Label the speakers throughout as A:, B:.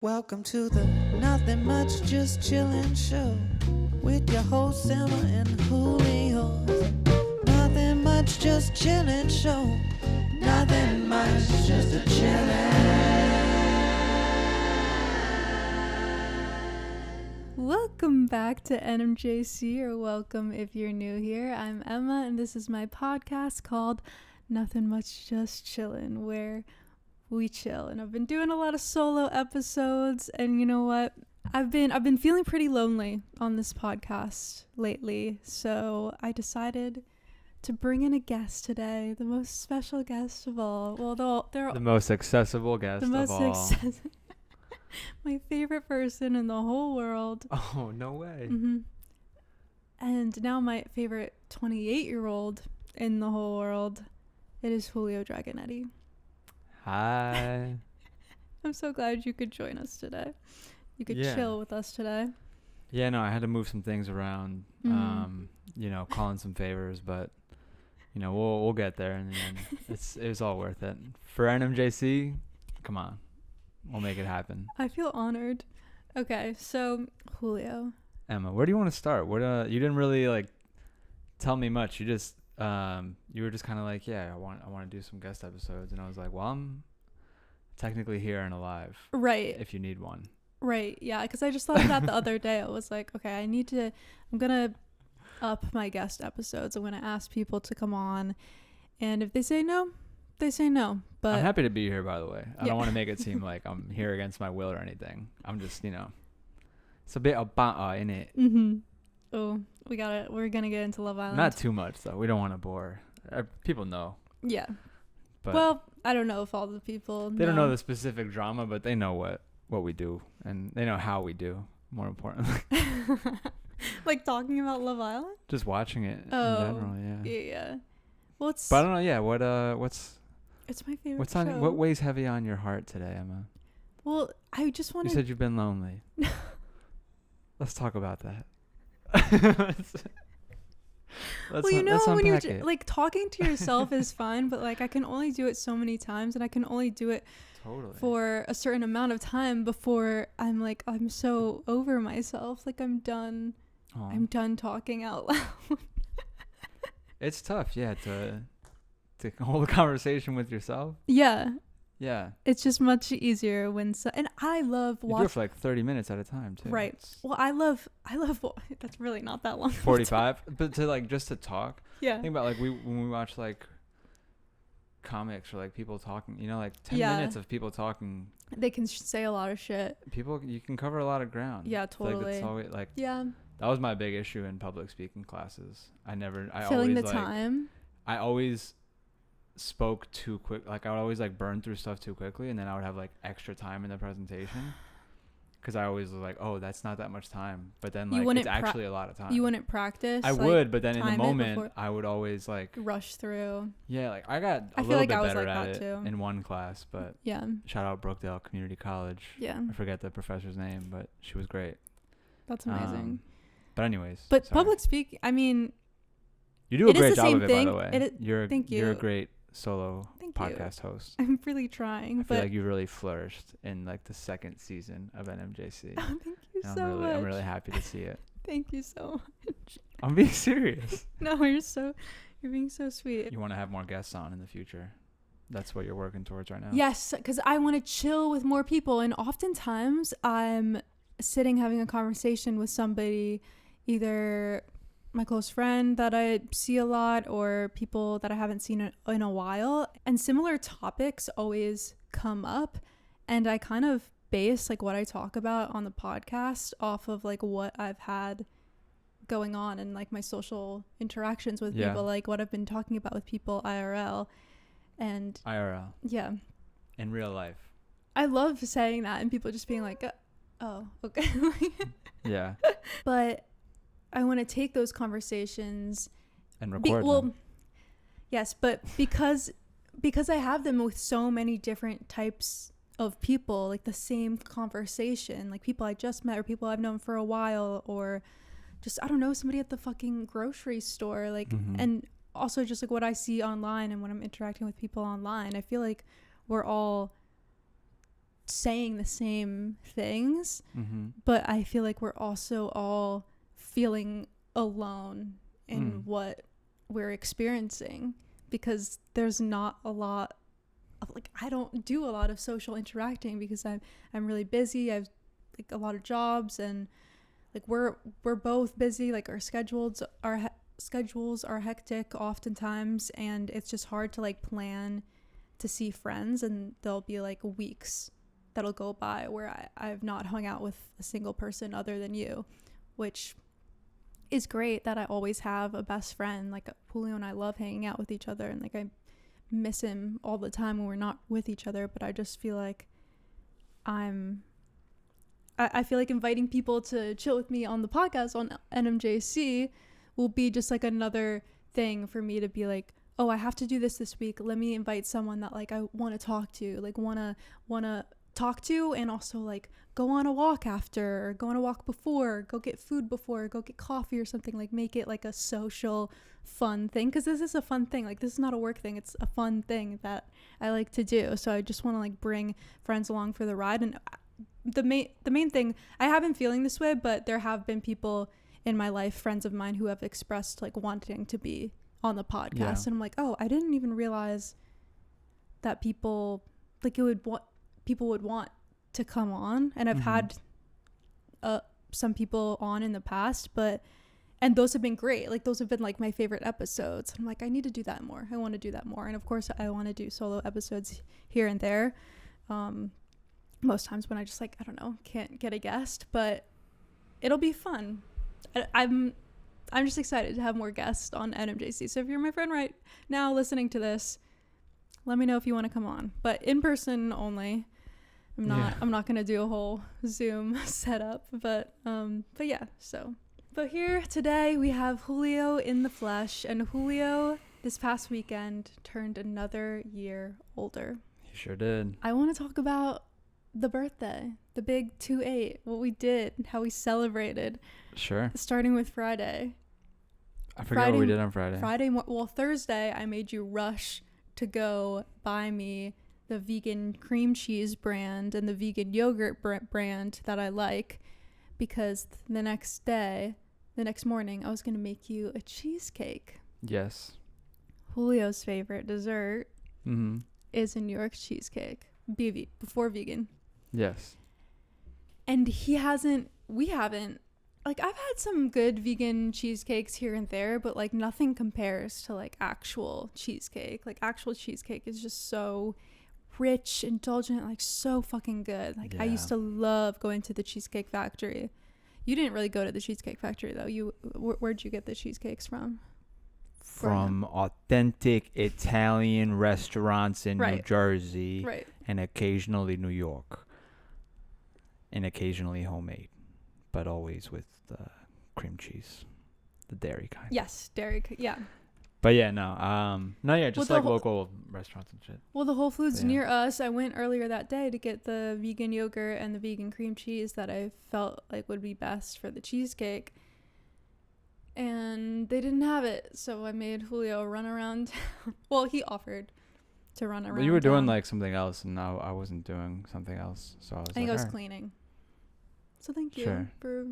A: Welcome to the Nothing Much Just Chillin' Show with your hosts Emma and Julio. Nothing much, just chillin' show. Nothing much, just a chillin'.
B: Welcome back to NMJC, or welcome if you're new here. I'm Emma, and this is my podcast called Nothing Much Just Chillin', where we chill. And I've been doing a lot of solo episodes, and you know what? I've been feeling pretty lonely on this podcast lately, so I decided to bring in a guest today, the most special guest of all. Well, they're
C: the most accessible guest of all.
B: My favorite person in the whole world.
C: Oh, no way.
B: Mm-hmm. And now my favorite 28-year-old in the whole world. It is Julio Dragonetti.
C: Hi.
B: I'm so glad you could join us today. You could
C: Yeah.
B: chill with us today.
C: Yeah, no, I had to move some things around, calling some favors, but we'll get there in the end. It was all worth it. For NMJC, come on. We'll make it happen.
B: I feel honored. Okay, so Julio.
C: Emma, where do you want to start? You didn't really tell me much. You just you were just kind of like, yeah, I want to do some guest episodes, and I was like, well, I'm technically here and alive.
B: Right.
C: If you need one.
B: Right. Yeah, because I just thought of that the other day. I was like, okay, I'm gonna up my guest episodes. I'm gonna ask people to come on, and if they say no, they say no. But
C: I'm happy to be here, by the way. I don't want to make it seem like I'm here against my will or anything. I'm just, it's a bit about in it.
B: Mm-hmm. Oh, we're gonna get into Love Island.
C: Not too much though. We don't want to bore. People know.
B: Yeah.
C: But
B: well, I don't know if all the people
C: they don't know the specific drama, but they know what we do, and they know how we do. More importantly,
B: like talking about Love Island.
C: just watching it in general.
B: Yeah. Well,
C: But I don't know. Yeah. What's
B: it's my favorite.
C: what's on
B: show.
C: what weighs heavy on your heart today, Emma?
B: Well, I just wanted.
C: You said you've been lonely. Let's talk about that.
B: Well, when you're talking to yourself is fine, but I can only do it so many times, and I can only do it for a certain amount of time before I'm so over myself. I'm done.
C: Aww.
B: I'm done talking out loud.
C: It's tough, yeah, to hold a conversation with yourself.
B: Yeah.
C: Yeah.
B: It's just much easier when and I love watching.
C: You do it for 30 minutes at a time too.
B: Right. Well, I love that's really not that long.
C: 45, but just to talk.
B: Yeah.
C: Think about when we watch comics or people talking, 10
B: Yeah.
C: minutes of people talking.
B: They can say a lot of shit.
C: You can cover a lot of ground.
B: Yeah, totally.
C: It's always
B: yeah.
C: That was my big issue in public speaking classes.
B: Filling the time.
C: I always spoke too quick. I would always burn through stuff too quickly, and then I would have extra time in the presentation because I always was oh, that's not that much time, but then it's actually a lot of time.
B: You wouldn't practice.
C: I would, but then in the moment I would always
B: rush through.
C: Yeah, I got a
B: I feel
C: little
B: like
C: bit
B: I was
C: better
B: like
C: at
B: that
C: it
B: too.
C: in one class, but
B: yeah,
C: shout out Brookdale Community College.
B: Yeah,
C: I forget the professor's name, but she was great.
B: That's amazing.
C: But anyways,
B: but public speaking, I mean,
C: you do a great job of it, by the way.
B: Thank you.
C: You're a great solo podcast host.
B: I'm really trying.
C: I feel like you really flourished in the second season of NMJC.
B: Oh, thank you so much.
C: I'm really happy to see it.
B: Thank you so much.
C: I'm being serious.
B: No, you're being so sweet.
C: You want to have more guests on in the future? That's what you're working towards right now?
B: Yes, because I want to chill with more people, and oftentimes I'm sitting having a conversation with somebody, either my close friend that I see a lot or people that I haven't seen in a while, and similar topics always come up, and I kind of base what I talk about on the podcast off of what I've had going on and my social interactions with people, what I've been talking about with people IRL. And
C: IRL.
B: Yeah.
C: In real life.
B: I love saying that and people just being oh, okay.
C: Yeah.
B: But I want to take those conversations
C: and record them.
B: Yes, but because I have them with so many different types of people, the same conversation, people I just met or people I've known for a while, or just, I don't know, somebody at the fucking grocery store, and also just what I see online and when I'm interacting with people online, I feel we're all saying the same things,
C: Mm-hmm.
B: but I feel like we're also all feeling alone in what we're experiencing, because there's not a lot of, like, I don't do a lot of social interacting because I'm really busy. I've like a lot of jobs, and like we're both busy. Like our schedules are hectic oftentimes, and it's just hard to like plan to see friends, and there'll be like weeks that'll go by where I've not hung out with a single person other than you, which is great that I always have a best friend. Like Julio and I love hanging out with each other, and like I miss him all the time when we're not with each other, but I just feel like I feel like inviting people to chill with me on the podcast on NMJC will be just like another thing for me to be like, oh, I have to do this week. Let me invite someone that like I want to talk to, like want to talk to, and also like go on a walk after, or go on a walk before, go get food before, go get coffee or something. Like make it like a social fun thing, because this is a fun thing. Like this is not a work thing, it's a fun thing that I like to do. So I just want to like bring friends along for the ride. And the main thing, I have been feeling this way, but there have been people in my life, friends of mine, who have expressed like wanting to be on the podcast.
C: Yeah.
B: And I'm like, oh, I didn't even realize that people would want to come on. And I've had some people on in the past, and those have been great. Like those have been like my favorite episodes. I'm like, I need to do that more. I want to do that more. And of course I want to do solo episodes here and there. Most times when I just like, I don't know, can't get a guest, but it'll be fun. I'm just excited to have more guests on NMJC. So if you're my friend right now listening to this, let me know if you want to come on, but in person only. I'm not going to do a whole Zoom setup, but yeah. So, but here today we have Julio in the flesh, and Julio this past weekend turned another year older.
C: He sure did.
B: I want to talk about the birthday, the big 2-8, what we did, how we celebrated.
C: Sure.
B: Starting with Friday.
C: I forget what we did on Friday.
B: Thursday, I made you rush to go buy me the vegan cream cheese brand and the vegan yogurt brand that I like, because the next morning, I was going to make you a cheesecake.
C: Yes. Julio's
B: favorite dessert is a New York cheesecake, before vegan.
C: Yes.
B: And we haven't, like, I've had some good vegan cheesecakes here and there, but like nothing compares to like actual cheesecake. Like actual cheesecake is just so rich, indulgent, like so fucking good. Like I used to love going to the Cheesecake Factory. You didn't really go to the Cheesecake Factory though. Where'd you get the cheesecakes from?
C: From authentic Italian restaurants in New Jersey, and occasionally New York, and occasionally homemade, but always with cream cheese, the dairy kind.
B: Yes, dairy. Yeah.
C: But yeah, just like local restaurants and shit.
B: Well, the Whole Foods near us, I went earlier that day to get the vegan yogurt and the vegan cream cheese that I felt like would be best for the cheesecake. And they didn't have it, so I made Julio run around. Well, he offered to run around.
C: Well, you were doing like something else, and now I wasn't doing something else, so I
B: think I was cleaning. So thank you for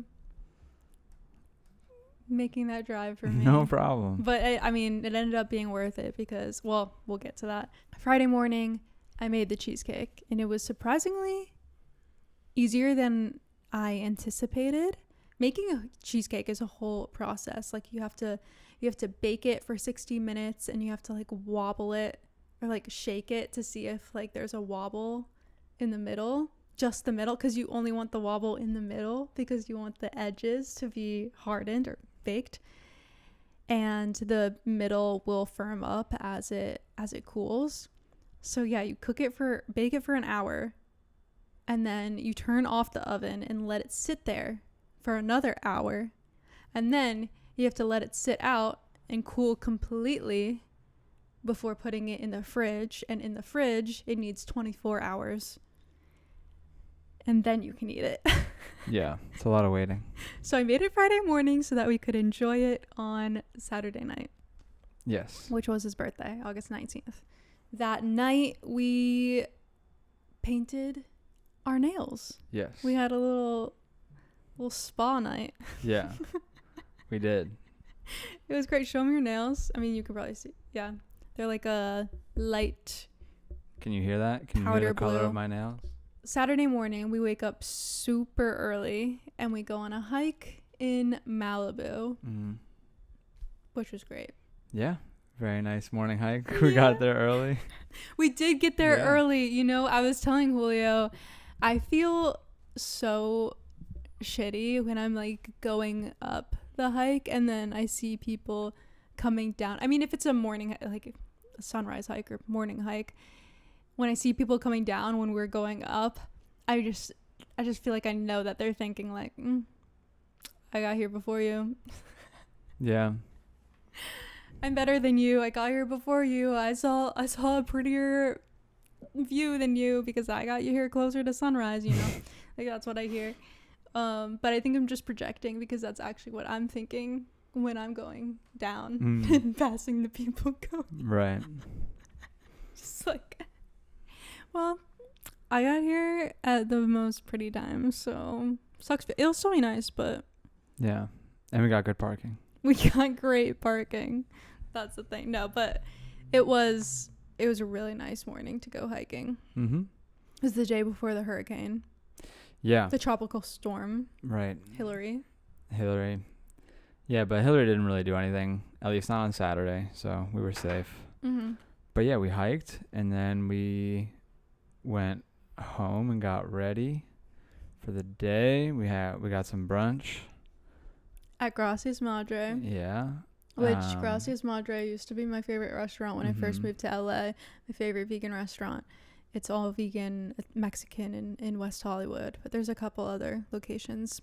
B: making that drive for me.
C: No problem.
B: But I mean, it ended up being worth it because, well, we'll get to that. Friday morning, I made the cheesecake, and it was surprisingly easier than I anticipated. Making a cheesecake is a whole process. Like you have to bake it for 60 minutes, and you have to like wobble it or like shake it to see if like there's a wobble in the middle, just the middle, because you only want the wobble in the middle because you want the edges to be hardened or baked, and the middle will firm up as it cools. So yeah, you bake it for an hour, and then you turn off the oven and let it sit there for another hour, and then you have to let it sit out and cool completely before putting it in the fridge, and in the fridge it needs 24 hours, and then you can eat it.
C: Yeah, it's a lot of waiting.
B: So I made it Friday morning so that we could enjoy it on Saturday night.
C: Yes.
B: Which was his birthday, August 19th. That night we painted our nails.
C: Yes.
B: We had a little spa night.
C: Yeah. We did.
B: It was great. Show me your nails. I mean, you could probably see. Yeah, they're like a light.
C: Can you hear that? Can you hear
B: Powder
C: the color
B: blue.
C: of my nails?
B: Saturday morning, we wake up super early and we go on a hike in Malibu, which was great.
C: Yeah. Very nice morning hike. We got there early.
B: We did get there
C: Yeah.
B: early. You know, I was telling Julio, I feel so shitty when I'm like going up the hike and then I see people coming down. I mean, if it's a morning, like a sunrise hike or morning hike, when I see people coming down when we're going up, I just feel like I know that they're thinking like, I got here before you.
C: Yeah.
B: I'm better than you. I got here before you. I saw a prettier view than you because I got you here closer to sunrise, you know. Like that's what I hear. But I think I'm just projecting because that's actually what I'm thinking when I'm going down and passing the people going.
C: Right.
B: Just like, well, I got here at the most pretty time, so sucks. It'll still be nice, but
C: Yeah. And we got good parking.
B: we got great parking. That's the thing. No, but it was a really nice morning to go hiking.
C: Mm-hmm.
B: It was the day before the hurricane,
C: Yeah.
B: the tropical storm,
C: Right.
B: Hillary.
C: Yeah, but Hillary didn't really do anything, at least not on Saturday, so we were safe.
B: Mm-hmm.
C: But yeah, we hiked and then we went home and got ready for the day. We got some brunch.
B: At Gracias Madre,
C: Yeah.
B: which Gracias Madre used to be my favorite restaurant when I first
C: Mhm.
B: moved to LA. My favorite vegan restaurant. It's all vegan, Mexican in West Hollywood, but there's a couple other locations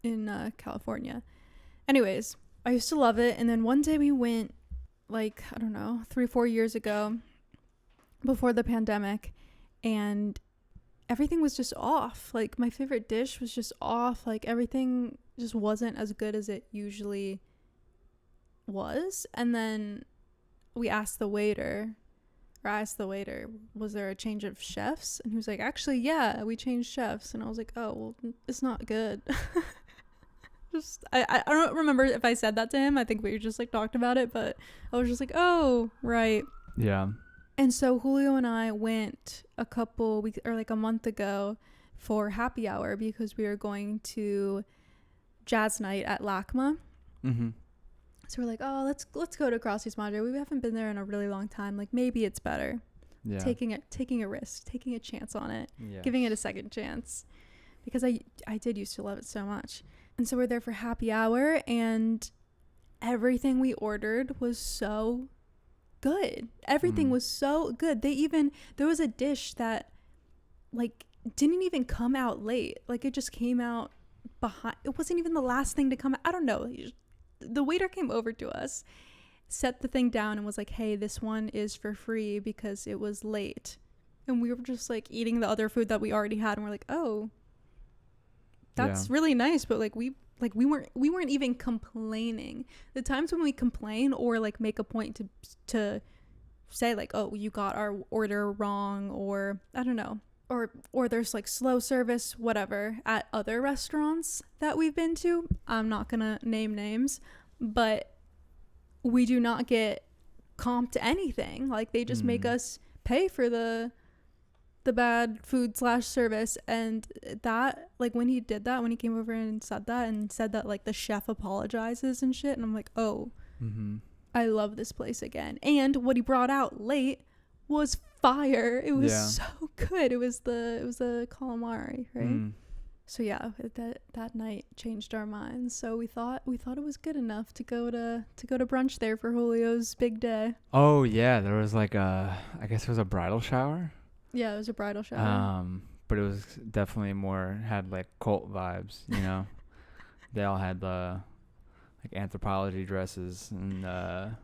B: in California. Anyways, I used to love it, and then one day we went, like, I don't know, 3-4 years ago, before the pandemic, and everything was just off. Like, my favorite dish was just off. Like, everything just wasn't as good as it usually was. And then I asked the waiter, was there a change of chefs? And he was like, actually, yeah, we changed chefs. And I was like, oh, well, it's not good. Just I don't remember if I said that to him. I think we just like talked about it, but I was just like, oh, right.
C: Yeah.
B: And so Julio and I went a couple weeks or like a month ago for happy hour because we were going to jazz night at LACMA.
C: Mm-hmm.
B: So we're like, oh, let's go to Gracias Madre. We haven't been there in a really long time. Like, maybe it's better.
C: Yeah.
B: Taking a risk, taking a chance on it,
C: Yes.
B: giving it a second chance, because I did used to love it so much. And so we're there for happy hour, and everything we ordered was so good. Everything was so good. There was a dish that like didn't even come out late. Like, it just came out behind. It wasn't even the last thing to come out. I don't know. The waiter came over to us, set the thing down, and was like, hey, this one is for free because it was late. And we were just like eating the other food that we already had, and we're like, oh, that's really nice. But like we weren't even complaining. The times when we complain or like make a point to say like, oh, you got our order wrong, or I don't know, or there's like slow service, whatever, at other restaurants that we've been to. I'm not gonna name names, but we do not get comped anything. Like, they just make us pay for the bad food / service. And that, like, when he did that, when he came over and said that like the chef apologizes and shit, and I'm like, oh, I love this place again. And what he brought out late was fire. It was so good. It was the calamari, right? So yeah, that night changed our minds. So we thought it was good enough to go to brunch there for Julio's big day.
C: Oh yeah, there was like I guess it was a bridal shower.
B: Yeah, it was a bridal shower.
C: But it was definitely had like cult vibes, you know. They all had like anthropology dresses and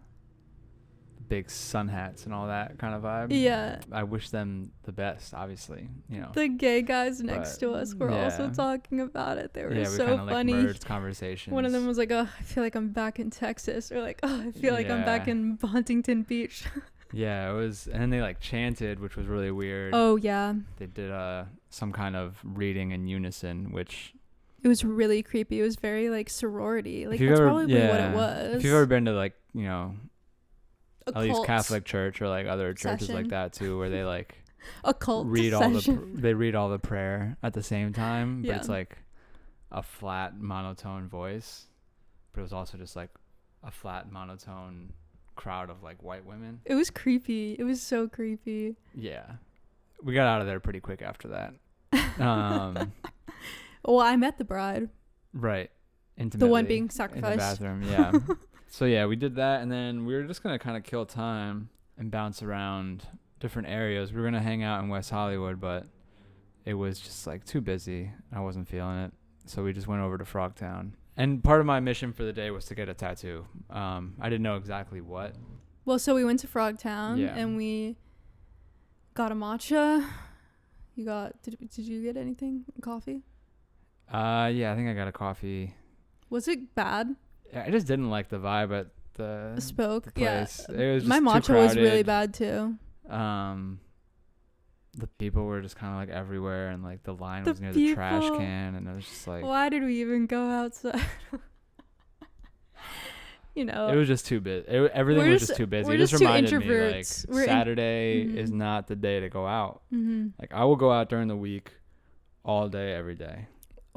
C: big sun hats and all that kind of vibe.
B: Yeah.
C: I wish them the best, obviously, you know.
B: The gay guys next to us were also talking about it. They were so funny.
C: Like merged conversations.
B: One of them was like, oh, I feel like I'm back in Texas. Or like, oh, I feel like I'm back in Huntington Beach.
C: Yeah, it was, and then they like chanted, which was really weird.
B: Oh yeah.
C: They did some kind of reading in unison, which
B: It was really creepy. It was very like sorority. Like
C: if you've
B: that's
C: ever,
B: probably what it was.
C: If you've ever been to like, you know,
B: A
C: at least
B: cult
C: Catholic church or like other churches like
B: session.
C: that too, where they like
B: a cult
C: read
B: session.
C: they read all the prayer at the same time, but
B: Yeah.
C: it's like a flat monotone voice, but it was also just like a flat monotone crowd of like white women.
B: It was creepy. It was so creepy.
C: Yeah, we got out of there pretty quick after that.
B: Well, I met the bride.
C: Right.
B: The one being
C: In the
B: sacrificed.
C: bathroom, yeah. So yeah, we did that, and then we were just gonna kind of kill time and bounce around different areas. We were gonna hang out in West Hollywood, but it was just like too busy. I wasn't feeling it, so we just went over to Frogtown. And part of my mission for the day was to get a tattoo. I didn't know exactly what.
B: Well, so we went to Frogtown
C: Yeah.
B: and we got a matcha. Did you get anything? Coffee?
C: Yeah, I think I got a coffee.
B: Was it bad?
C: I just didn't like the vibe at the
B: Spoke.
C: place.
B: Yeah.
C: It was just
B: My
C: too
B: matcha was really
C: crowded.
B: bad too.
C: The people were just kind of like everywhere, and like the line
B: The
C: was near the trash
B: people.
C: can, and it was just like
B: Why did we even go outside? You know.
C: it was just too busy. Everything
B: We're
C: was
B: just-
C: just too busy.
B: we're
C: It just
B: just two
C: reminded me like
B: introverts. We're in-
C: Saturday is
B: Mhm.
C: not the day to go out.
B: Mm-hmm.
C: Like I will go out during the week, all day, every day.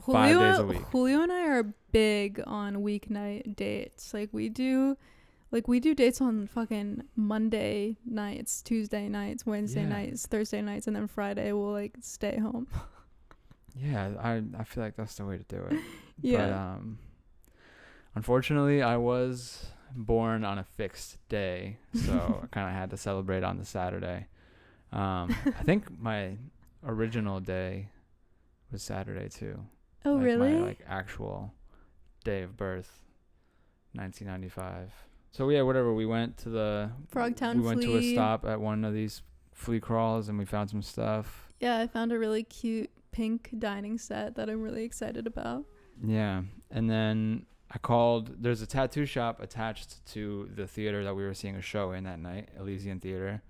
C: 5 days a week.
B: Julio and I are big on weeknight dates. Like we do dates on fucking Monday nights, Tuesday nights, Wednesday
C: Yeah.
B: nights, Thursday nights, and then Friday we'll like stay home.
C: Yeah, I feel like that's the way to do it.
B: Yeah.
C: But unfortunately, I was born on a fixed day, so I kind of had to celebrate on the Saturday. I think my original day was Saturday too.
B: Oh
C: like
B: really?
C: My like actual day of birth, 1995. So yeah, whatever. We went to the
B: Frogtown
C: We went to a
B: Flea.
C: stop at one of these flea crawls, and we found some stuff.
B: Yeah, I found a really cute pink dining set that I'm really excited about.
C: Yeah, and then I called. There's a tattoo shop attached to the theater that we were seeing a show in that night, Elysian Theater.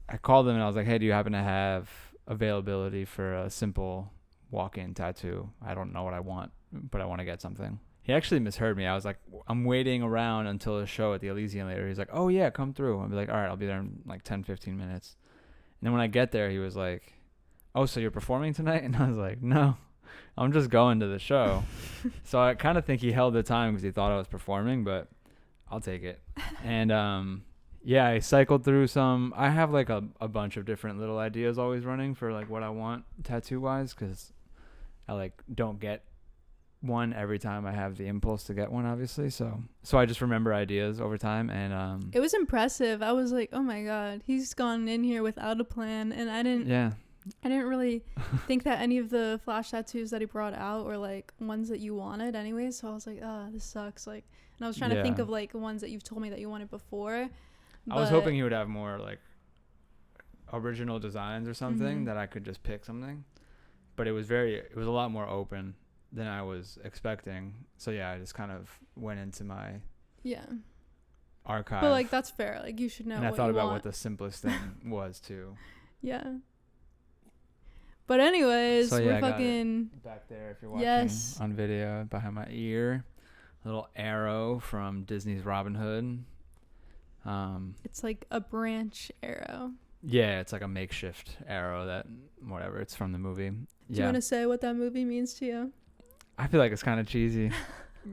C: I called them and I was like, "Hey, do you happen to have availability for a simple walk-in tattoo? I don't know what I want, but I want to get something." He actually misheard me. I was like, "I'm waiting around until the show at the Elysian later." He's like, "Oh yeah, come through." I'll be like, "All right, I'll be there in like 10-15 minutes." And then when I get there, he was like, "Oh, so you're performing tonight?" And I was like, "No, I'm just going to the show." So I kind of think he held the time because he thought I was performing, but I'll take it. And yeah, I cycled through some. I have like a bunch of different little ideas always running for like what I want tattoo wise, because I like don't get one every time I have the impulse to get one, obviously. So I just remember ideas over time, and
B: It was impressive. I was like, oh my god, he's gone in here without a plan, and I didn't really think that any of the flash tattoos that he brought out were like ones that you wanted anyway. So I was like, this sucks. Like, and I was trying to think
C: Yeah.
B: of like ones that you've told me that you wanted before.
C: I was hoping he would have more like original designs or something
B: Mhm.
C: that I could just pick something, but it was a lot more open than I was expecting. So yeah, I just kind of went into my
B: Yeah.
C: archive.
B: But like that's fair. Like you should know.
C: and I
B: what
C: thought
B: you
C: about
B: want.
C: what the simplest thing was too.
B: Yeah. But anyways,
C: So, yeah,
B: we're
C: I got it.
B: fucking
C: Back there, if you're watching
B: Yes.
C: on video, behind my ear, a little arrow from Disney's Robin Hood.
B: it's like a branch arrow.
C: Yeah, it's like a makeshift arrow that whatever. It's from the movie.
B: Do you
C: Yeah,
B: want to say what that movie means to you?
C: I feel like it's kind of cheesy.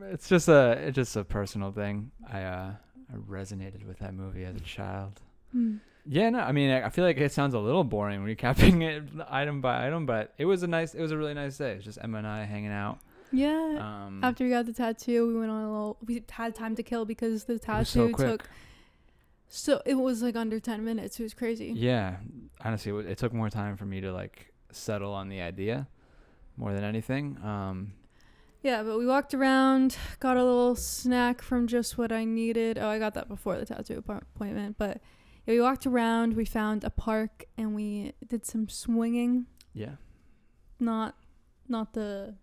C: It's just a personal thing. I resonated with that movie as a child. Yeah, no, I mean, I feel like it sounds a little boring recapping it item by item, but it was a really nice day. It's just Emma and I hanging out.
B: Yeah. After we got the tattoo, we had time to kill because the
C: It was so
B: tattoo
C: quick.
B: it was like under 10 minutes. It was crazy.
C: Yeah, honestly, it took more time for me to like settle on the idea more than anything.
B: Yeah, but we walked around, got a little snack from Just What I Needed. Oh, I got that before the tattoo appointment, but yeah, we walked around, we found a park, and we did some swinging.
C: Yeah.
B: Not the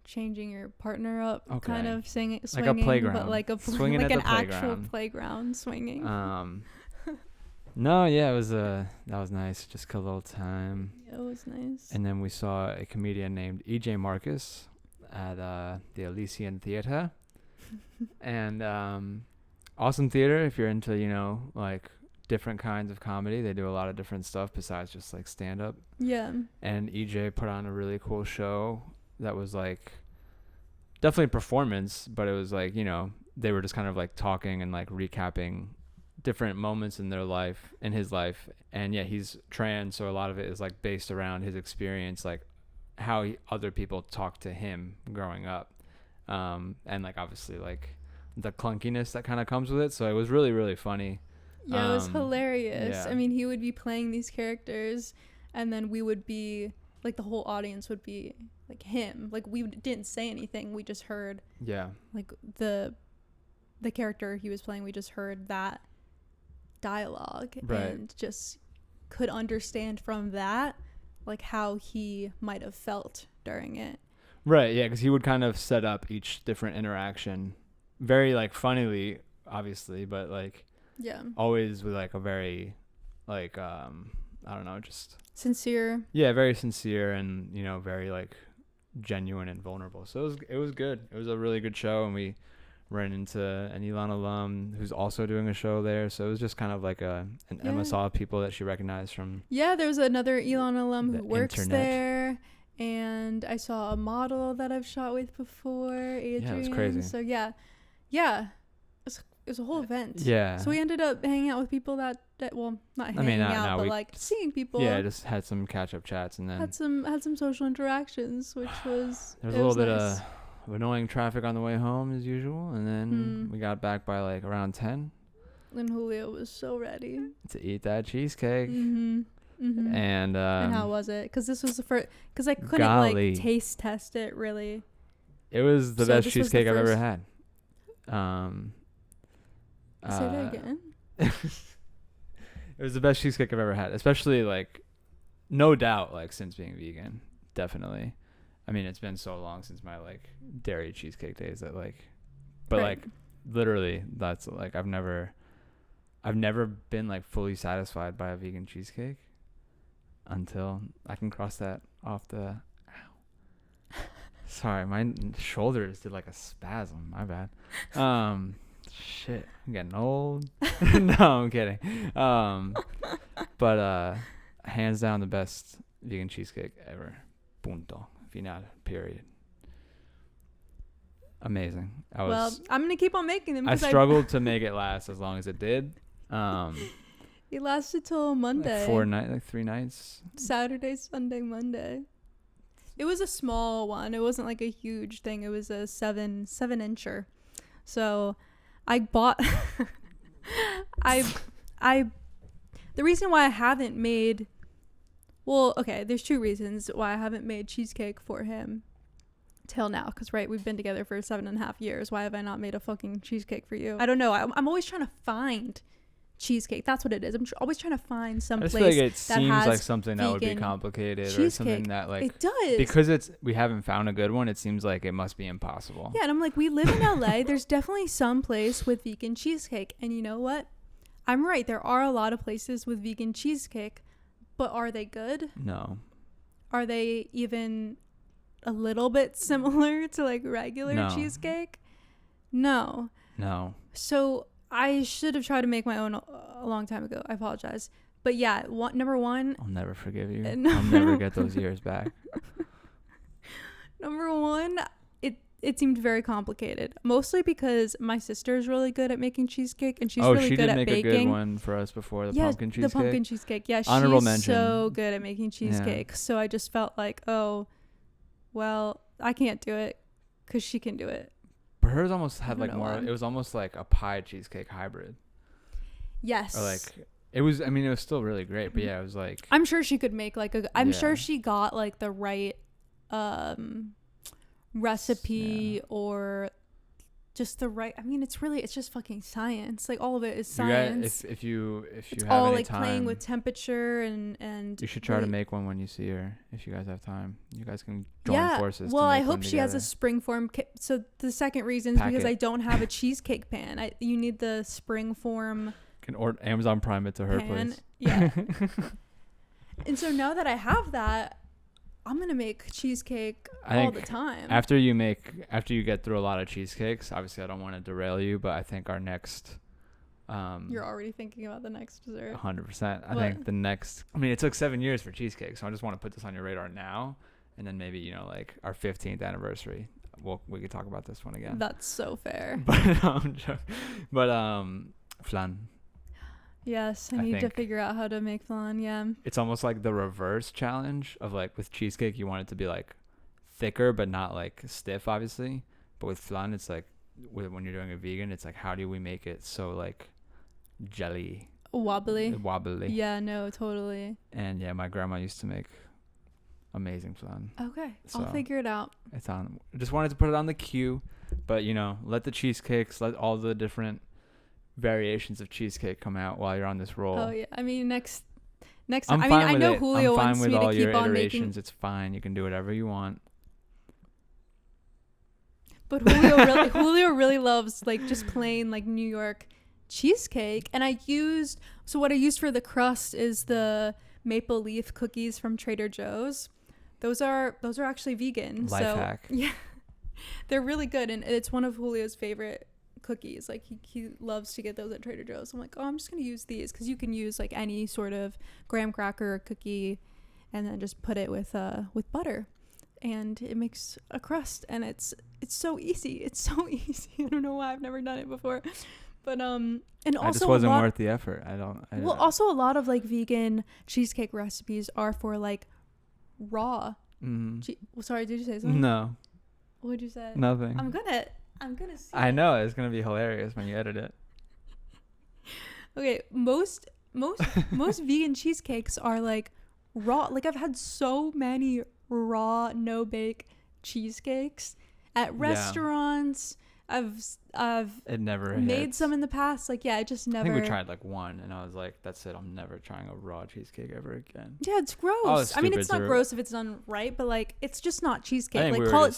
B: changing your partner up kind
C: Okay.
B: of swinging,
C: Like a playground.
B: but like
C: Swinging
B: like
C: at
B: an
C: the
B: actual
C: playground.
B: playground swinging.
C: No, yeah, it was that was nice. Just killed a little time.
B: Yeah, it was nice.
C: And then we saw a comedian named EJ Marcus at the Elysian Theater. And awesome theater if you're into, like different kinds of comedy. They do a lot of different stuff besides just like stand up.
B: Yeah.
C: And EJ put on a really cool show that was like definitely a performance, but it was like, they were just kind of like talking and like recapping different moments in his life. And yeah, he's trans, so a lot of it is like based around his experience, like how other people talk to him growing up, and like obviously like the clunkiness that kind of comes with it. So it was really, really funny.
B: Yeah, it was hilarious.
C: Yeah.
B: I mean, he would be playing these characters, and then we would be like, the whole audience would be like him. Like, we didn't say anything, we just heard like the character he was playing. We just heard that dialogue, and just could understand from that like how he might have felt during it.
C: Right, yeah, because he would kind of set up each different interaction very like funnily, obviously, but like always with like a very like I don't know, just
B: sincere.
C: Yeah, very sincere, and very like genuine and vulnerable. So it was good. It was a really good show, and we ran into an Elon alum who's also doing a show there. So it was just kind of like Emma saw people that she recognized from. Yeah,
B: there was another Elon alum who works there, and I saw a model that I've shot with before, Adrian.
C: Yeah, it was crazy.
B: So yeah, it was a whole event.
C: Yeah.
B: So we ended up hanging out with people that well, not hanging out, but like seeing people.
C: Yeah, just had some catch up chats, and then
B: had some social interactions, which was
C: there was a little bit of annoying traffic on the way home as usual, and then we got back by like around 10.
B: And Julio was so ready
C: to eat that cheesecake. And
B: how was it? Because this was the first. Because I couldn't like taste test it really.
C: It was the best cheesecake I've ever had.
B: Say that again.
C: It was the best cheesecake I've ever had, especially like, no doubt, like since being vegan, definitely. I mean, it's been so long since my like dairy cheesecake days that like, but like literally that's like I've never been like fully satisfied by a vegan cheesecake until I can cross that off the. Ow. Sorry, my shoulders did like a spasm. My bad. Shit, I'm getting old. No, I'm kidding. But hands down the best vegan cheesecake ever. Punto. Final. Period. Amazing.
B: Well, I'm gonna keep on making them.
C: I struggled to make it last as long as it did.
B: It lasted till Monday.
C: Like 3 nights.
B: Saturday, Sunday, Monday. It was a small one. It wasn't like a huge thing. It was a 7-incher. So I bought the reason why I haven't made there's 2 reasons why I haven't made cheesecake for him till now, because we've been together for 7.5 years. Why have I not made a fucking cheesecake for you? I don't know. I'm always trying to find cheesecake. That's what it is. I'm always trying to find some place
C: like it seems like something that would be complicated cheesecake. Or something that like
B: it does,
C: because we haven't found a good one. It seems like it must be impossible.
B: Yeah, and I'm like, we live in LA. There's definitely some place with vegan cheesecake, and you know what? I'm right. There are a lot of places with vegan cheesecake, but are they good?
C: No.
B: Are they even a little bit similar to like regular cheesecake? No. So I should have tried to make my own a long time ago. I apologize. But yeah, number one.
C: I'll never forgive you. I'll never get those years back.
B: Number one, it seemed very complicated. Mostly because my sister is really good at making cheesecake, and she's really good at baking. Oh, she did make a good one
C: for us before, the pumpkin cheesecake.
B: The pumpkin cheesecake. Yeah,
C: Honorable
B: she's
C: mention.
B: So good at making cheesecake. Yeah. So I just felt like, oh, well, I can't do it because she can do it.
C: But hers almost had like more. It was almost like a pie cheesecake hybrid.
B: Yes.
C: Or like it was. I mean, it was still really great. But yeah, it was like.
B: I'm sure she could make like a. I'm sure she got like the right, recipe or just the right. I mean, it's just fucking science. Like all of it is science.
C: If you
B: it's
C: have
B: all
C: any
B: like
C: time,
B: playing with temperature and.
C: You should try to make one when you see her. If you guys have time, you guys can join forces.
B: Well, I hope she has a springform. So the second reason is because I don't have a cheesecake pan. You need the springform
C: can order Amazon Prime it to her place.
B: Yeah. And so now that I have that, I'm gonna make cheesecake all the time.
C: After you get through a lot of cheesecakes, obviously I don't want to derail you, but I think our next
B: You're already thinking about the next dessert.
C: 100%. I think the next, I mean, it took 7 years for cheesecake, so I just want to put this on your radar now, and then maybe, you know, like our 15th anniversary, we could talk about this one again.
B: That's so fair.
C: But flan.
B: Yes, I need to figure out how to make flan. Yeah.
C: It's almost like the reverse challenge of like with cheesecake, you want it to be like thicker but not like stiff, obviously. But with flan, it's like when you're doing a vegan, it's like how do we make it so like jelly,
B: wobbly.
C: Yeah,
B: no, totally.
C: And yeah, my grandma used to make amazing flan.
B: Okay,
C: so
B: I'll figure it out.
C: It's on. I just wanted to put it on the queue, but you know, let the cheesecakes, let all the different variations of cheesecake come out while you're on this roll.
B: Oh yeah, I mean next time. I mean, I know Julio wants me to keep on making.
C: It's fine. You can do whatever you want.
B: But Julio really loves like just plain like New York cheesecake, and what I used for the crust is the maple leaf cookies from Trader Joe's. Those are actually vegan.
C: Life hack.
B: Yeah, they're really good, and it's one of Julio's favorite cookies. Like he loves to get those at Trader Joe's. I'm like, oh, I'm just gonna use these because you can use like any sort of graham cracker cookie, and then just put it with butter, and it makes a crust, and it's so easy. It's so easy. I don't know why I've never done it before, but and also
C: it just wasn't worth the effort.
B: Also a lot of like vegan cheesecake recipes are for like raw. Sorry, did you say something?
C: No.
B: What did you say?
C: Nothing.
B: I'm gonna see.
C: I know it's gonna be hilarious when you edit it.
B: Okay, most vegan cheesecakes are like raw. Like I've had so many raw no bake cheesecakes at restaurants.
C: It never
B: made
C: hits.
B: some in the past. Like yeah, it just never.
C: I think we tried like one, and I was like, "That's it. I'm never trying a raw cheesecake ever again."
B: Yeah, it's gross.
C: Oh, it's
B: I mean, it's not gross if it's done right, but like, it's just not cheesecake.
C: I think
B: like,
C: call it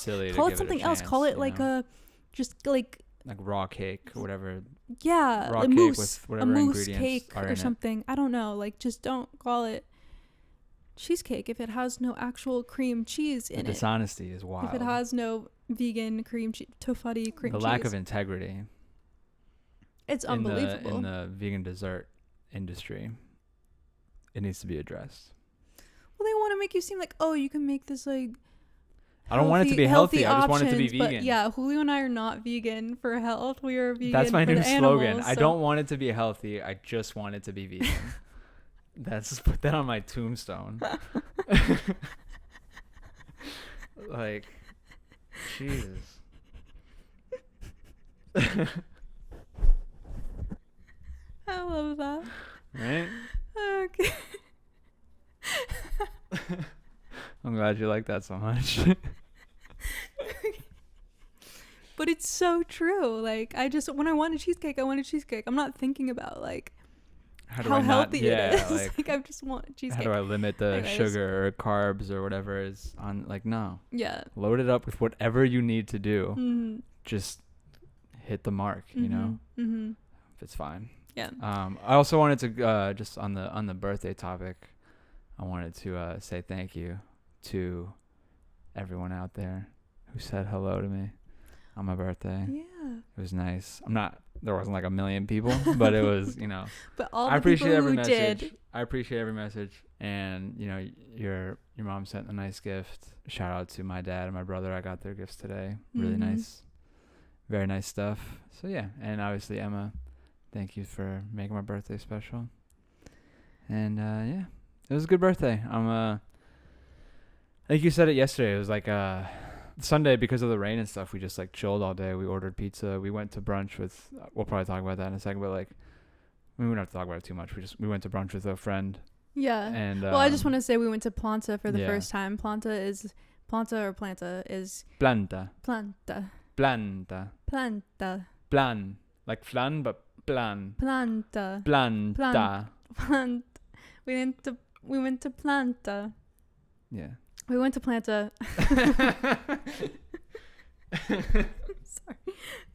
B: something else. Call it like a, just like
C: raw cake or whatever.
B: Yeah,
C: raw
B: a
C: cake
B: mousse,
C: with whatever
B: a mousse
C: ingredients
B: cake
C: are
B: or
C: in
B: something. I don't know. Like, just don't call it cheesecake if it has no actual cream cheese in it.
C: The dishonesty is wild.
B: If it has no vegan cream cheese, tofutti cream cheese.
C: The lack of integrity.
B: It's unbelievable.
C: In the vegan dessert industry, it needs to be addressed.
B: Well, they want to make you seem like, oh, you can make this like.
C: I don't want it to be healthy. I just want it to be vegan.
B: But yeah, Julio and I are not vegan for health. We are vegan.
C: That's my
B: for
C: new
B: the
C: slogan.
B: Animals,
C: I don't want it to be healthy. I just want it to be vegan. Put that on my tombstone. Like, Jesus.
B: I love that.
C: Right?
B: Okay.
C: I'm glad you like that so much.
B: But it's so true. Like, when I want a cheesecake, I want a cheesecake. I'm not thinking about like how healthy it is. Like I just want a cheesecake.
C: How do I limit the sugar or carbs or whatever is on? Like, no.
B: Yeah.
C: Load it up with whatever you need to do.
B: Mm-hmm.
C: Just hit the mark, you know?
B: Mm-hmm.
C: If it's fine.
B: Yeah.
C: I also wanted to just on the birthday topic, I wanted to say thank you to everyone out there who said hello to me on my birthday.
B: Yeah.
C: It was nice. There wasn't like a million people, but it was, you know.
B: But all the
C: I appreciate
B: people
C: every
B: who
C: message.
B: did.
C: I appreciate every message, and you know, your mom sent a nice gift. Shout out to my dad and my brother. I got their gifts today. Really nice, very nice stuff. So yeah, and obviously Emma, thank you for making my birthday special. And yeah, it was a good birthday. I think you said it yesterday. It was like Sunday, because of the rain and stuff, we just like chilled all day. We ordered pizza. We went to brunch with, we'll probably talk about that in a second, but like, we don't have to talk about it too much. We went to brunch with a friend.
B: Yeah.
C: And
B: well, I just want to say we went to Planta for the
C: yeah.
B: first time. Planta is
C: Planta. Plan. Like flan, but plan.
B: Planta.
C: Planta.
B: We went to Planta.
C: Yeah.
B: We went to Planta. Sorry.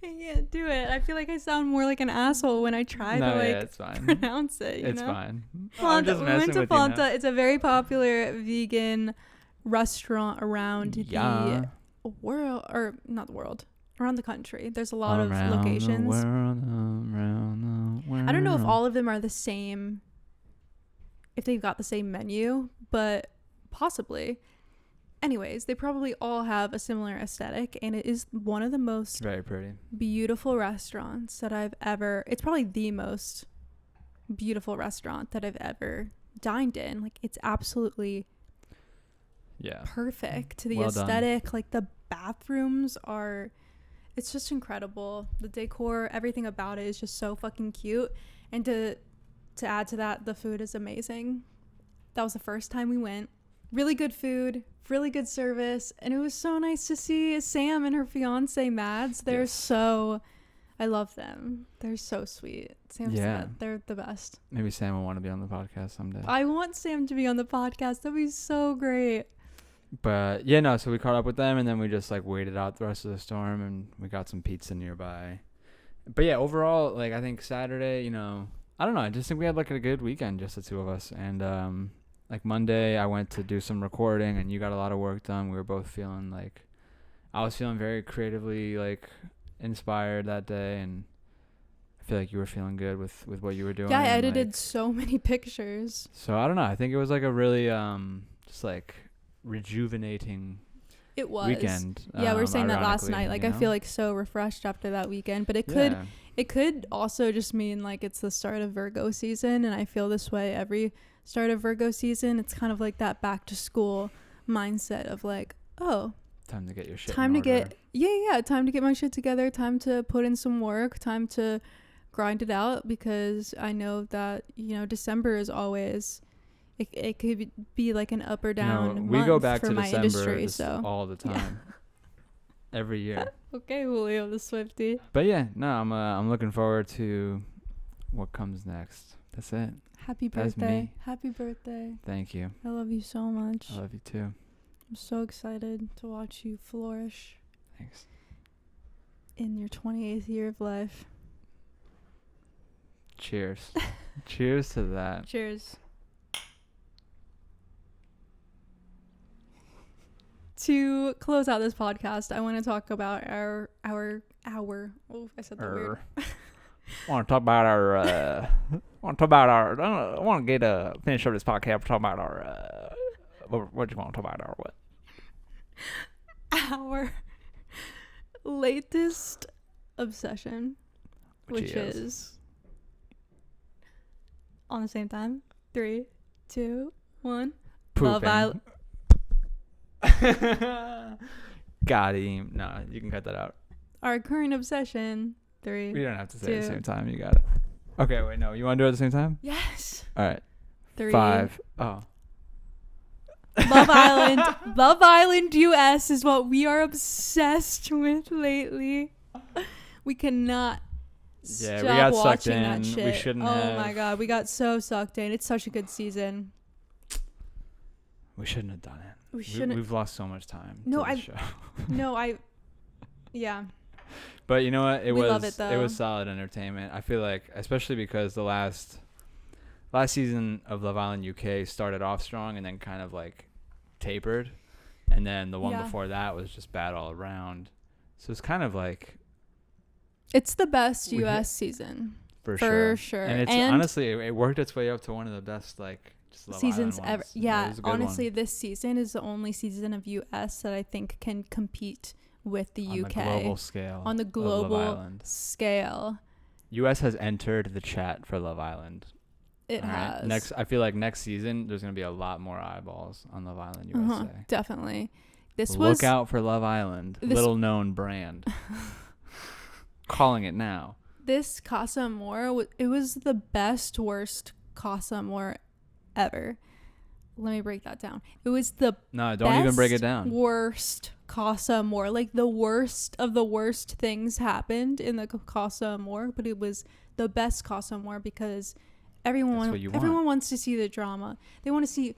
B: I can't do do it. I feel like I sound more like an asshole when I try to like
C: it's fine.
B: pronounce it. You
C: It's
B: know?
C: fine. I'm
B: Planta.
C: just
B: We went
C: messing
B: to
C: with you now.
B: Planta. It's a very popular vegan restaurant around
C: Yeah.
B: the world, or not the world, around the country. There's a lot of
C: Around the
B: locations.
C: world, around the world.
B: I don't know if all of them are the same, if they've got the same menu, but possibly. Anyways, they probably all have a similar aesthetic, and it is one of the most
C: Very pretty.
B: beautiful restaurants that I've ever, it's probably the most beautiful restaurant that I've ever dined in. Like, it's absolutely
C: Yeah.
B: perfect. The
C: Well done.
B: aesthetic, like the bathrooms are, it's just incredible. The decor, everything about it is just so fucking cute. And to add to that, the food is amazing. That was the first time we went. Really good food, really good service, and it was so nice to see Sam and her fiance Mads. They're so, I love them. They're so sweet. They're the best.
C: Maybe Sam will want to be on the podcast someday.
B: I want Sam to be on the podcast. That'd be so great.
C: But yeah, no, so we caught up with them and then we just like waited out the rest of the storm and we got some pizza nearby. But yeah, overall, like I think Saturday, you know, I don't know, I just think we had like a good weekend, just the two of us. And like Monday I went to do some recording and you got a lot of work done. We were both feeling like, I was feeling very creatively like inspired that day, and I feel like you were feeling good with what you were doing.
B: Yeah, I
C: and,
B: edited
C: like,
B: so many pictures.
C: so I don't know, I think it was like a really just like rejuvenating
B: It was.
C: weekend.
B: Yeah, we were saying that last
C: ironically,
B: night. Like,
C: you
B: I
C: know?
B: feel like so refreshed after that weekend. But
C: Yeah.
B: it could also just mean like it's the start of Virgo season, and I feel this way every start of Virgo season. It's kind of like that back to school mindset of like, oh,
C: Time to get your shit
B: time
C: in
B: to
C: order.
B: get time to get my shit together, time to put in some work, time to grind it out, because I know that, you know, December is always, it could be like an up or down
C: You know,
B: month
C: we go back
B: for
C: to
B: my
C: December
B: industry.
C: just
B: So
C: all the time. Every year.
B: okay, Julio the Swiftie.
C: But yeah, no, I'm looking forward to what comes next. That's it.
B: Happy
C: That's
B: birthday.
C: me.
B: Happy birthday.
C: Thank you.
B: I love you so much.
C: I love you too.
B: I'm so excited to watch you flourish
C: Thanks.
B: in your 28th year of life.
C: Cheers. Cheers to that.
B: Cheers. To close out this podcast, I want to talk about our oh, I said that weird.
C: Want to talk about our I want to get finish up this podcast. Talk about our what do you want to talk about? Our what?
B: Our latest obsession, which is on the same time. 3, 2, 1. Love
C: Pooping. Got him. No, you can cut that out.
B: Our current obsession. 3.
C: We don't have to say it at the
B: 2.
C: same time. You got it. Okay, wait, no. You want to do it at the same time?
B: Yes.
C: All right.
B: 3.
C: 5. Oh.
B: Love Island. Love Island US is what we are obsessed with lately. We cannot
C: Yeah,
B: stop
C: we got sucked
B: watching
C: in.
B: that
C: We
B: shit.
C: shouldn't
B: oh
C: have.
B: my god, we got so sucked in. It's such a good season.
C: We shouldn't have done it.
B: We shouldn't.
C: We've lost so much time.
B: No,
C: to this show.
B: Yeah.
C: But you know what? It
B: We
C: was
B: love it, though.
C: was solid entertainment. I feel like, especially because the last season of Love Island UK started off strong and then kind of like tapered, and then the one
B: Yeah.
C: before that was just bad all around. So it's kind of like
B: It's the best
C: We hit-
B: US season.
C: for
B: sure.
C: And it's
B: And
C: honestly it worked its way up to one of the best like just Love
B: seasons
C: Island
B: ever.
C: ones. It
B: Yeah,
C: was a good
B: honestly,
C: one.
B: this season is the only season of US that I think can compete with the
C: on
B: UK
C: the global scale.
B: on the
C: of Love
B: global
C: Island.
B: scale.
C: US has entered the chat for Love Island.
B: It
C: All right?
B: has.
C: I feel like next season there's gonna be a lot more eyeballs on Love Island USA.
B: Definitely. This
C: Look
B: was
C: out for Love Island,
B: this-
C: little known brand. Calling it now.
B: this Casa Amor. It was the best worst Casa Amor ever. Let me break that down. It was the
C: No, don't even break it
B: best
C: down.
B: worst Casa Amor. Like the worst of the worst things happened in the Casa Amor, but it was the best Casa Amor because everyone
C: what you want.
B: everyone wants to see the drama. They want to see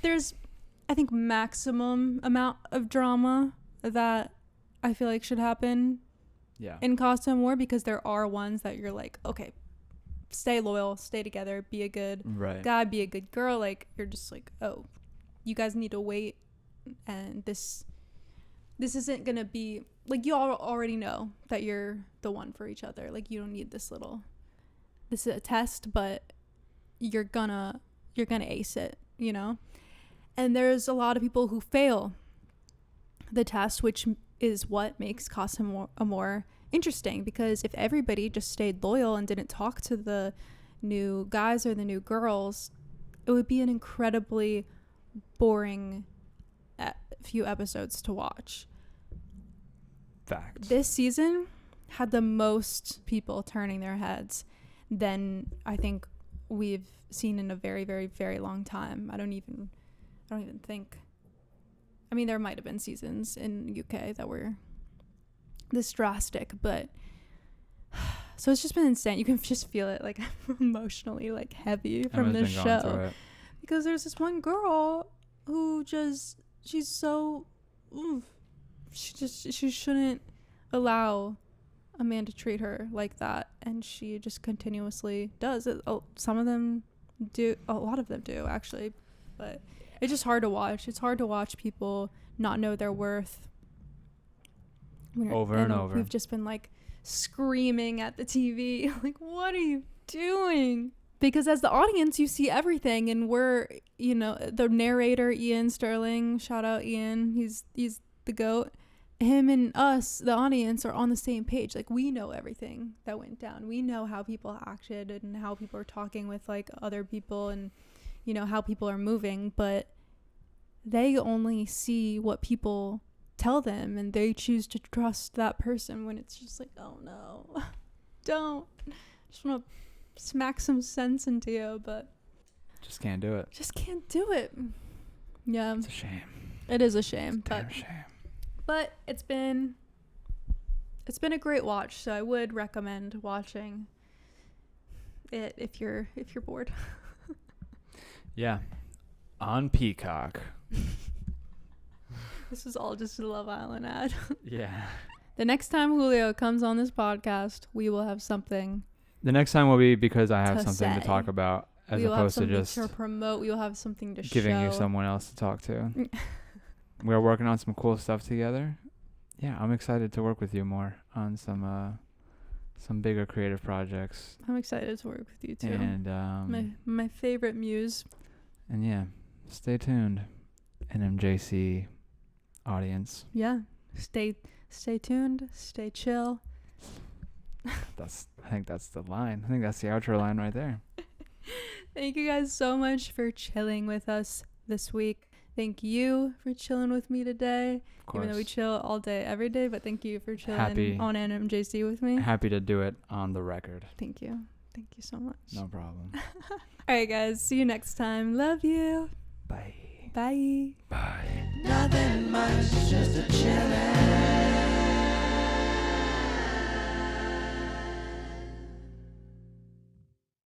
B: there's I think maximum amount of drama that I feel like should happen
C: Yeah.
B: in Casa Amor, because there are ones that you're like, okay, stay loyal, stay together, be a good
C: Right.
B: guy, be a good girl. Like, you're just like, oh, you guys need to wait, and this isn't gonna be like, you all already know that you're the one for each other. Like, you don't need this is a test, but you're gonna ace it, you know. And there's a lot of people who fail the test, which is what makes Casa Amor interesting, because if everybody just stayed loyal and didn't talk to the new guys or the new girls, it would be an incredibly boring few episodes to watch.
C: Facts.
B: This season had the most people turning their heads than I think we've seen in a very, very, very long time. I don't even think. I mean, there might have been seasons in UK that were this drastic, but so it's just been insane. You can just feel it, like, emotionally, like, heavy from this show, because there's this one girl who she's so she shouldn't allow a man to treat her like that, and she just continuously does it. Some of them do, a lot of them do actually, but it's just hard to watch. It's hard to watch people not know their worth
C: over and over.
B: We've just been like screaming at the TV like, what are you doing? Because as the audience, you see everything, and we're, you know, the narrator, Ian Sterling, shout out Ian, he's the GOAT. Him and us, the audience, are on the same page. Like, we know everything that went down. We know how people acted and how people are talking with, like, other people, and, you know, how people are moving, but they only see what people tell them, and they choose to trust that person when it's just like, oh no, don't. Just want to smack some sense into you, but
C: just can't do it.
B: Just can't do it. Yeah.
C: It's a shame.
B: It is a shame.
C: It's a damn shame.
B: But it's been a great watch, so I would recommend watching it if you're bored.
C: Yeah. On Peacock.
B: This is all just a Love Island ad.
C: Yeah.
B: The next time Julio comes on this podcast, we will have something.
C: The next time will be because I have something
B: say.
C: to talk about, as
B: we will
C: opposed
B: have
C: to just
B: to promote. We will have something to
C: giving
B: show.
C: you someone else to talk to. We're working on some cool stuff together. Yeah, I'm excited to work with you more on some bigger creative projects.
B: I'm excited to work with you too.
C: And
B: my favorite muse.
C: And yeah, stay tuned, NMJC audience.
B: Yeah, stay tuned, stay chill.
C: I think that's the line. I think that's the outro line right there.
B: Thank you guys so much for chilling with us this week. Thank you for chilling with me today.
C: Of course.
B: Even though we chill all day, every day, but thank you for chilling on NMJC with me.
C: Happy to do it on the record.
B: Thank you. Thank you so much.
C: No problem.
B: All right, guys. See you next time. Love you.
C: Bye.
B: Bye.
C: Bye.
A: Nothing much, just a chillin'.